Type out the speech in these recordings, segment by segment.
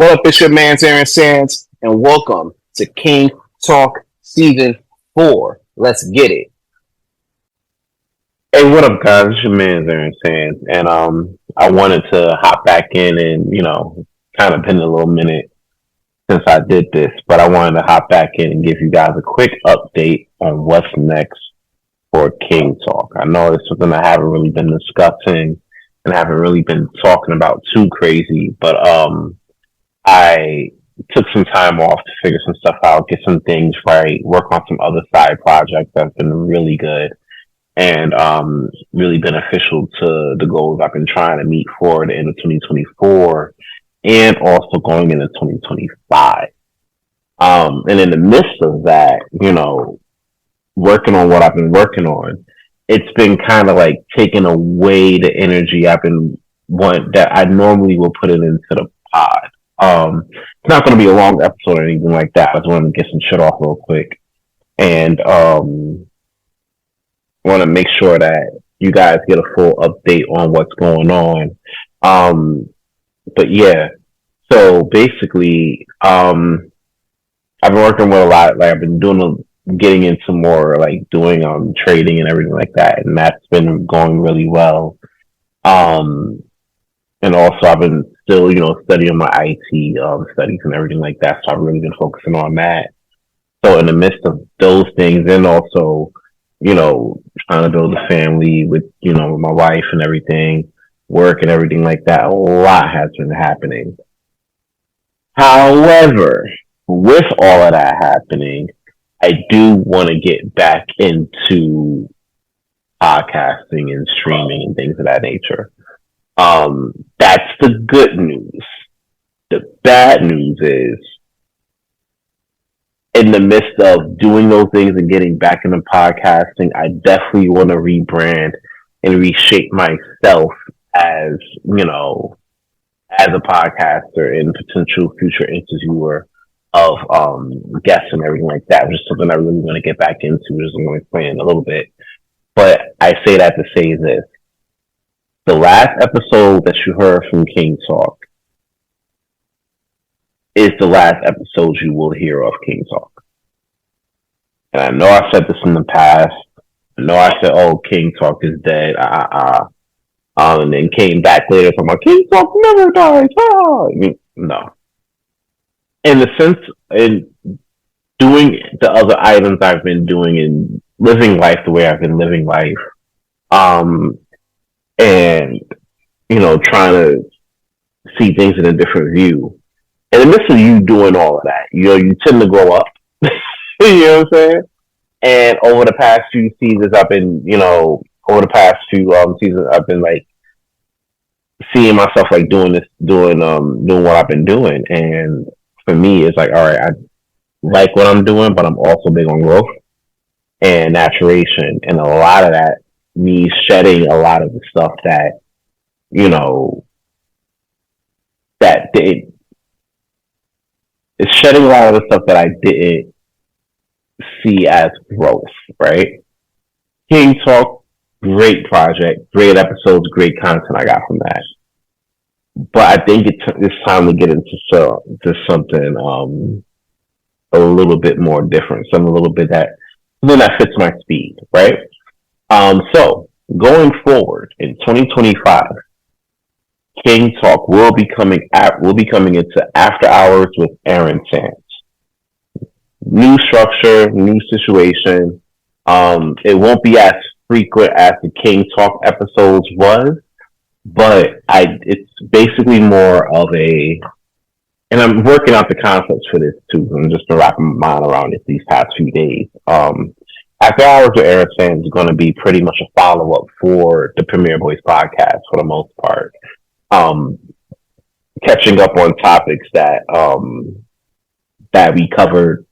What up, it's your man Aaron Sands, and welcome to King Talk Season 4. Let's get it. Hey, what up, guys? It's your man Aaron Sands, and I wanted to hop back in and kind of been a little minute since I did this, but I wanted to hop back in and give you guys a quick update on what's next for King Talk. I know it's something I haven't really been discussing and haven't really been talking about too crazy, but I took some time off to figure some stuff out, get some things right, work on some other side projects that's been really good and really beneficial to the goals I've been trying to meet for the end of 2024 and also going into 2025. And in the midst of that, working on what I've been working on, it's been kind of like taking away the energy I've been that I normally will put it into the pod. It's not going to be a long episode or anything like that. I just wanted to get some shit off real quick and want to make sure that you guys get a full update on what's going on. But yeah, so basically, I've been working with a lot. Like I've been getting into more like doing trading and everything like that, and that's been going really well. And also I've been still, studying my IT studies and everything like that. So I've really been focusing on that. So in the midst of those things, and also, trying to build a family with, with my wife and everything, work and everything like that, a lot has been happening. However, with all of that happening, I do want to get back into podcasting and streaming and things of that nature. That's the good news. The bad news is, in the midst of doing those things and getting back into podcasting, I definitely want to rebrand and reshape myself as, as a podcaster and potential future interviewer of guests and everything like that, which is something I really want to get back into, which I'm going to explain in a little bit. But I say that to say this. The last episode that you heard from King Talk is the last episode you will hear of King Talk. And I know I said this in the past. I know I said, "Oh, King Talk is dead." And then came back later talking about King Talk never dies. No. In the sense, in doing the other items I've been doing and living life the way I've been living life, and trying to see things in a different view. In the midst of you doing all of that, you tend to grow up. You know what I'm saying? And over the past few seasons, I've been, I've been like seeing myself like doing what I've been doing. And for me, it's like, all right, I like what I'm doing, but I'm also big on growth and maturation. And a lot of that means shedding a lot of the stuff that, it's shedding a lot of the stuff that I didn't see as growth, right? King Talk, great project, great episodes, great content I got from that. But I think it's time to get into something a little bit more different, something that fits my speed, right? So going forward in 2025, King Talk will be coming into After Hours with Aaron Sands. New structure, new situation. It won't be as frequent as the King Talk episodes was, but it's basically more of and I'm working out the concepts for this too. I'm just been wrapping my mind around it these past few days. After Hours with Aaron Sands is going to be pretty much a follow-up for the Premier Boys podcast for the most part. Catching up on topics that we covered,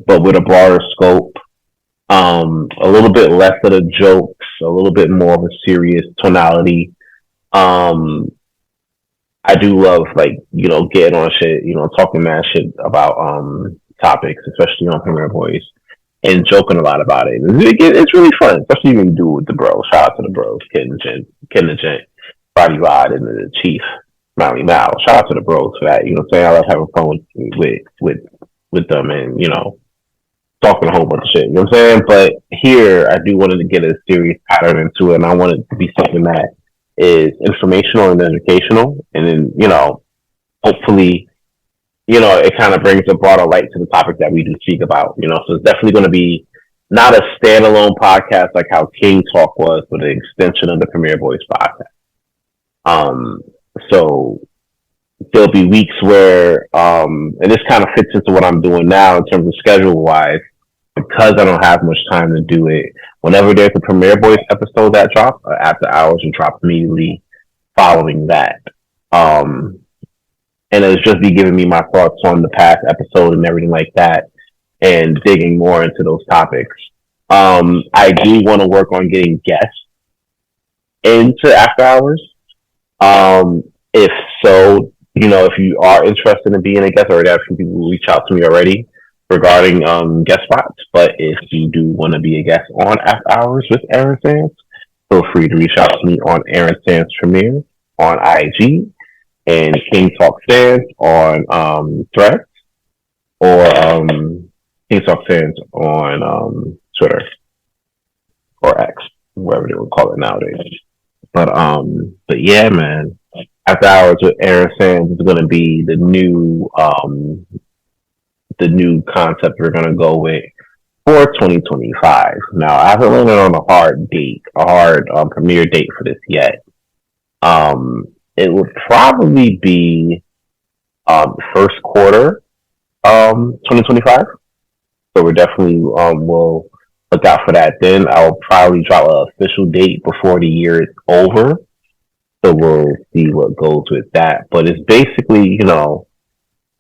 but with a broader scope. A little bit less of the jokes, a little bit more of a serious tonality. I do love getting on shit, talking mad shit about topics, especially on Premier Boys, and joking a lot about it. It's really fun, especially when you do it with the bros. Shout out to the bros, Ken the Gent, Roddy Rod, and the Chief. Smiley Mal. Shout out to the bros for that. You know what I'm saying? I love having fun with them, and talking a whole bunch of shit. You know what I'm saying? But here, I do want to get a serious pattern into it, and I want it to be something that is informational and educational, and then hopefully, it kind of brings a broader light to the topic that we do speak about. So it's definitely going to be not a standalone podcast like how King Talk was, but an extension of the Premier Voice podcast. Um, so there'll be weeks where, and this kind of fits into what I'm doing now in terms of schedule wise, because I don't have much time to do it. Whenever there's a Premiere Boys episode that drops, after hours will drop immediately following that. And it'll just be giving me my thoughts on the past episode and everything like that, and digging more into those topics. I do want to work on getting guests into after hours. If so, if you are interested in being a guest, already have some people reach out to me already regarding guest spots. But if you do want to be a guest on After Hours with Aaron Sands, feel free to reach out to me on Aaron Sands Premier on IG and King Talk Sands on Threads, or King Talk Sands on Twitter or X, whatever they would call it nowadays. But yeah, man. After Hours with Aaron Sands is going to be the new concept we're going to go with for 2025. Now, I haven't landed on a hard premiere date for this yet. It would probably be first quarter 2025. So we're definitely will look out for that. Then I'll probably drop an official date before the year is over. So we'll see what goes with that. But it's basically,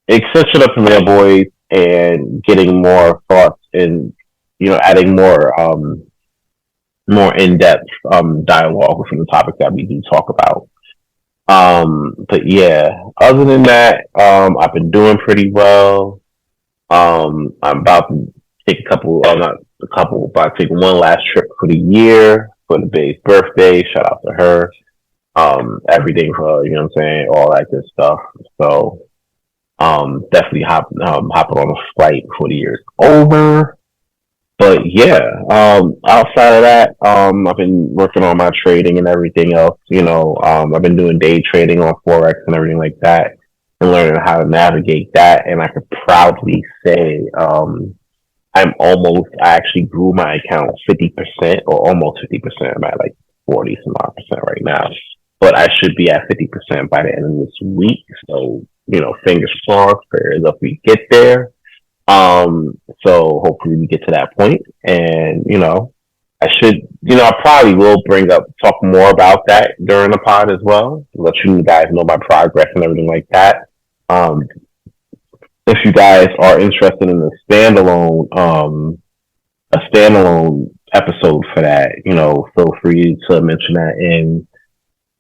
extension of Premiere Boys and getting more thoughts and, adding more in-depth dialogue from the topic that we do talk about. But yeah, other than that, I've been doing pretty well. I'm about to take taking one last trip for the year for the babe's birthday. Shout out to her. Everything for, you know what I'm saying, all that good stuff. So, definitely hopping on a flight before the year's over. But yeah, outside of that, I've been working on my trading and everything else. I've been doing day trading on Forex and everything like that, and learning how to navigate that. And I could proudly say, I actually grew my account 50% or almost 50%. I'm at like 40 some odd percent right now, but I should be at 50% by the end of this week. So, fingers crossed, prayers up, we get there. So hopefully we get to that point, and I probably will talk more about that during the pod as well, let you guys know my progress and everything like that. If you guys are interested in a standalone episode for that, feel free to mention that in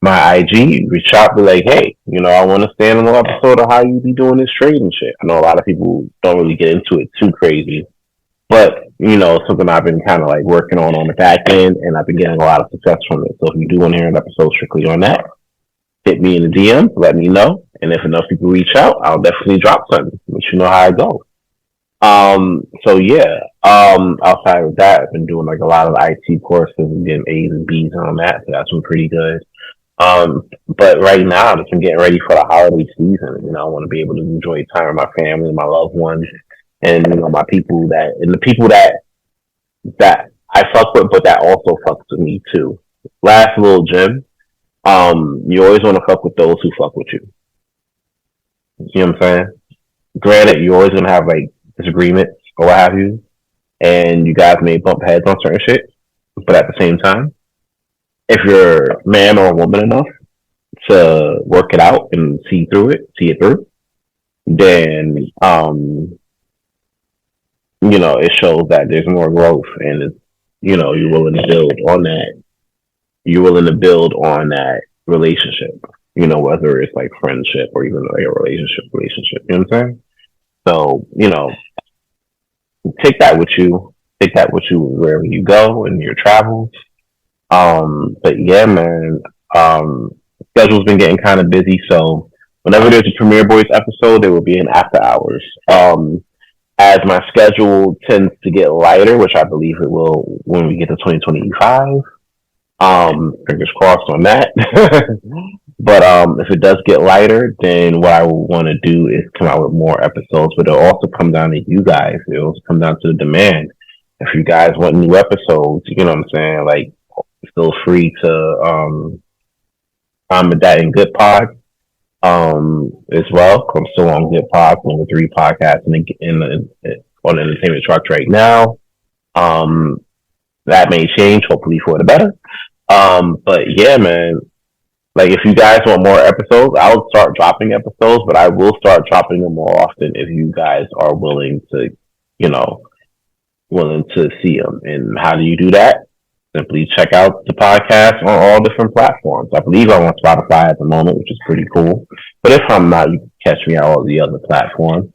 my IG. Reach out, be like, hey, I want a standalone episode of how you be doing this trading shit. I know a lot of people don't really get into it too crazy, but something I've been kind of like working on the back end, and I've been getting a lot of success from it. So if you do want to hear an episode strictly on that, hit me in the DM, let me know, and if enough people reach out, I'll definitely drop something. Let you know how I go. So yeah, outside of that, I've been doing like a lot of IT courses and getting A's and B's on that, so that's been pretty good. But right now, I'm getting ready for the holiday season. I want to be able to enjoy time with my family, my loved ones, and my people that I fuck with, but that also fucks with me too. Last little gem. You always want to fuck with those who fuck with you. You know what I'm saying? Granted, you're always gonna have like disagreements or what have you, and you guys may bump heads on certain shit. But at the same time, if you're a man or a woman enough to work it out and see it through, then it shows that there's more growth, and it's, you're willing to build on that. You're willing to build on that relationship. Whether it's like friendship or even like a relationship. You know what I'm saying? So, take that with you. Take that with you wherever you go in your travels. But yeah, man, schedule's been getting kind of busy, so Whenever there's a Premiere Boys episode, there will be an after hours. As my schedule tends to get lighter, which I believe it will when we get to 2025. Fingers crossed on that. But if it does get lighter, then what I will want to do is come out with more episodes. But it'll also come down to you guys. It'll also come down to the demand. If you guys want new episodes, you know what I'm saying? Like, feel free to comment that in Good Pod as well. I'm still on Good Pod, number 3 podcast on the entertainment charts right now. That may change, hopefully for the better. But yeah, man, like if you guys want more episodes, I'll start dropping episodes, but I will start dropping them more often if you guys are willing to, you know, willing to see them. And how do you do that? Simply check out the podcast on all different platforms. I believe I'm on Spotify at the moment, which is pretty cool. But if I'm not, you can catch me on all the other platforms.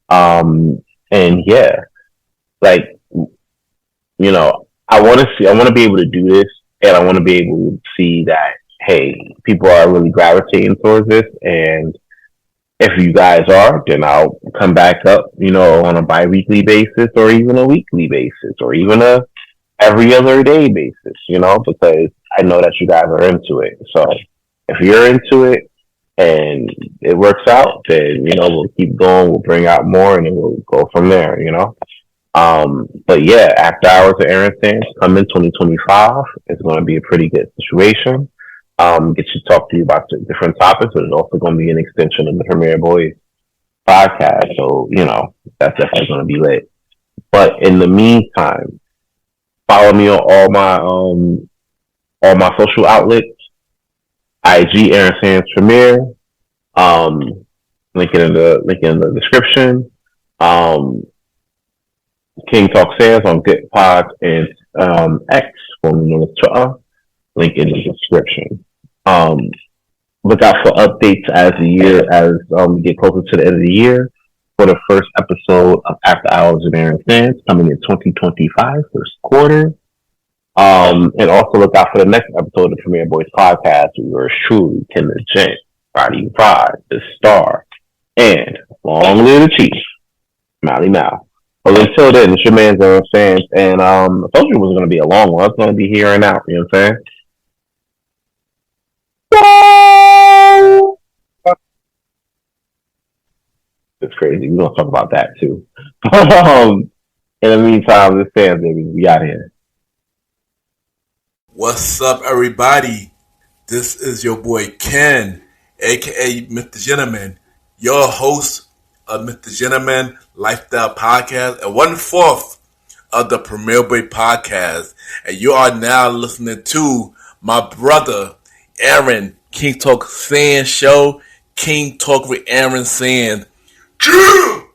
And yeah, like, you know, I want to be able to do this, and I want to be able to see that, hey, people are really gravitating towards this. And if you guys are, then I'll come back up, you know, on a bi-weekly basis, or even a weekly basis, or even a every other day basis, you know, because I know that you guys are into it. So if you're into it and it works out, then, you know, we'll keep going, we'll bring out more, and then we'll go from there, you know. But yeah, After Hours of Aaron Sands coming 2025. It's going to be a pretty good situation. Get to talk to you about different topics, but it's also going to be an extension of the Premiere Boys podcast. So, you know, that's definitely going to be lit. But in the meantime, follow me on all my social outlets. IG Aaron Sands Premiere. Link in the description. King Talk Sands on Good Pod and X, formerly known as Twitter. Link in the description. Look out for updates as we get closer to the end of the year for the first episode of After Hours of Aaron Sands coming in 2025, first quarter. And also look out for the next episode of the Premiere Boys podcast. We were truly Ken the Gent, Roddy Pride, the Star, and long live the Chief, Mally Mal. Well, until then, it's your man Aaron Sands, and I told you it was going to be a long one. It's going to be here and out. You know what I'm saying? It's crazy. We're going to talk about that too. In the meantime, this Sands, baby. We out here. What's up, everybody? This is your boy Ken, aka Mr. Gentleman, your host of Mr. Gentleman Lifestyle Podcast and 1/4 of the Premiere Boy Podcast. And you are now listening to my brother Aaron King Talk Sands show, King Talk with Aaron Sands. Yeah!